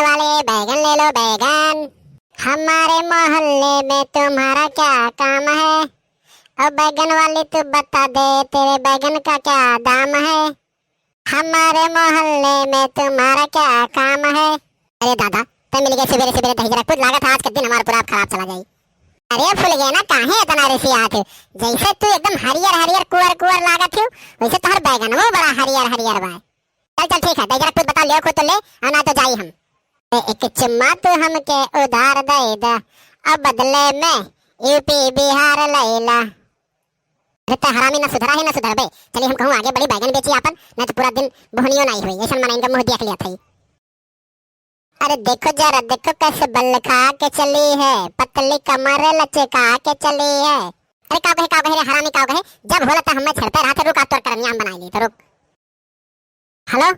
बैगन वाले बैगन ले लो बैगन। हमारे मोहल्ले में तुम्हारा क्या काम है? अब बैगन वाले तू बता दे तेरे बैगन का क्या दाम है? हमारे मोहल्ले में तुम्हारा क्या काम है? अरे दादा तुम मिल गए सवेरे सवेरे दही जरा कुछ लागत आज के दिन हमारा पूरा खराब चला जाए। अरे फूल गए ना काहे इतना रसियात? जैसे तू एकदम हरियर हरियर कुंवर कुंवर लागत हो वैसे तोहर बैगन वो बड़ा हरियर हरियर बा। चल चल ठीक है दही जरा कुछ बता ले खुद तो ले और ना तो जाई हम। एक चुम्मा तू हमके उधार दे दा अब बदले में यूपी बिहार लैला। तो हरामी ना सुधरा है ना सुधर बे। चलिए हम कहूँ आगे बड़ी बैगन बेची आपन ना तो पूरा दिन बोहनियो नहीं हुई ऐसा मना इनका मुंह देख लिया था। अरे देखो जरा देखो कैसे बल खा के चली है पतली कमर लचका के चली है। अरे का कहे रे हरामी का कहे जब होला त हमें छड़ते रहा रुक तोर करनिया हम बनाई ली तो रुक। हेलो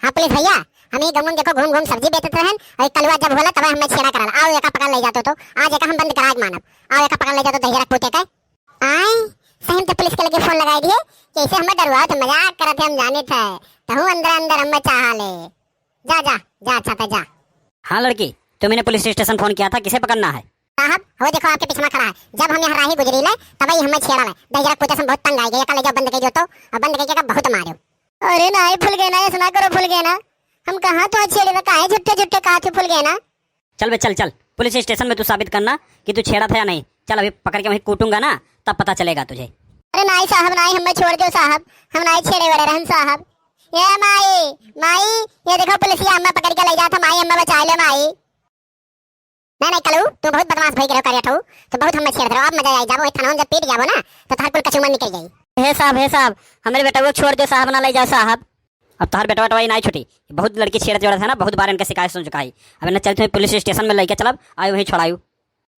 हाँ पुलिस भैया हम ही गमन देखो घूम घूम सब्जी बेचते रहन और कलवा जब होला तब हमें छेड़ा करल आओ एका पकड़ ले जातो तो आज एका हम बंद कराज मानब। आओ एका पकड़ ले जातो दहिया पूते का आए सही तो पुलिस के लगे फोन लगाई दिए कैसे हमें डरवा तो मजाक करत हम जाने थे तो हूं अंदर अंदर हमें चाह ले जा जा जा अच्छा था जा। हाँ लड़की तुमने पुलिस स्टेशन फोन किया था किसे पकड़ना है? साहब वो देखो आपके पीछे खड़ा है जब हम यहाँ राही गुजरी ले तब ही हमें छेड़ा ले दहिया पूते से बहुत तंग आई गई कल जब बंद कर जो तो और बंद करके का बहुत मारो। अरे ना फुल गए ना सुना करो फुल गए ना हम कहां तो छेड़े में काहे झुट्टे झुट्टे कहा थे फुल गए ना। चल बे चल चल पुलिस स्टेशन में तू साबित करना कि तू छेड़ा था या नहीं। चल अभी पकड़ के वहीं कूटूंगा ना तब पता चलेगा तुझे। अरे नाई साहब नाई हमें छोड़ दो साहब हम नाई छेड़े वाले रहन साहब। ये माई माई ये देखो पुलिस हमें पकड़ के ले जाता माई हमें बचा ले माई। नहीं नहीं कलू तू बहुत बदमाश भई करो करिया तो बहुत हमें छेड़ रहा अब मजा आई जाबो थाना जब पीट जाबो ना तो थार कुल कचुमा निकल जाई। हे साहब हमारे बेटा को छोड़ दो साहब ना ले जाओ साहब। अब तार बेटा वही नहीं छुटी बहुत लड़की छेड़ जोड़ा था ना बहुत बार इनका शिकायत सुन चुका है। अब ना चल तुम्हें पुलिस स्टेशन में लेके चलब आयो वहीं छोड़ायू।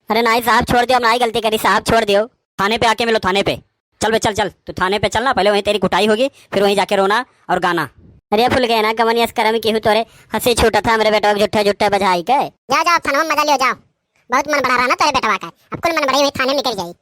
अरे नाई साहब छोड़ दियो हम नाई गलती करी साहब छोड़ दियो थाने पे आके मिलो थाने पे। चल बे चल चल तू थाने पे चलना पहले वहीं तेरी कुटाई होगी फिर वहीं जाके रोना और गाना। अरे फुल गए ना कमनियस करम की तोरे हंसी छूटा था मेरे बेटा झुट्ठे झुट्ठे बजाई के जा जाओ थाना में मजा लियो जाओ बहुत मन बढ़ा रहा ना तेरे बेटवा का अब कुल मन बढ़ी हुई थाने निकल जाई।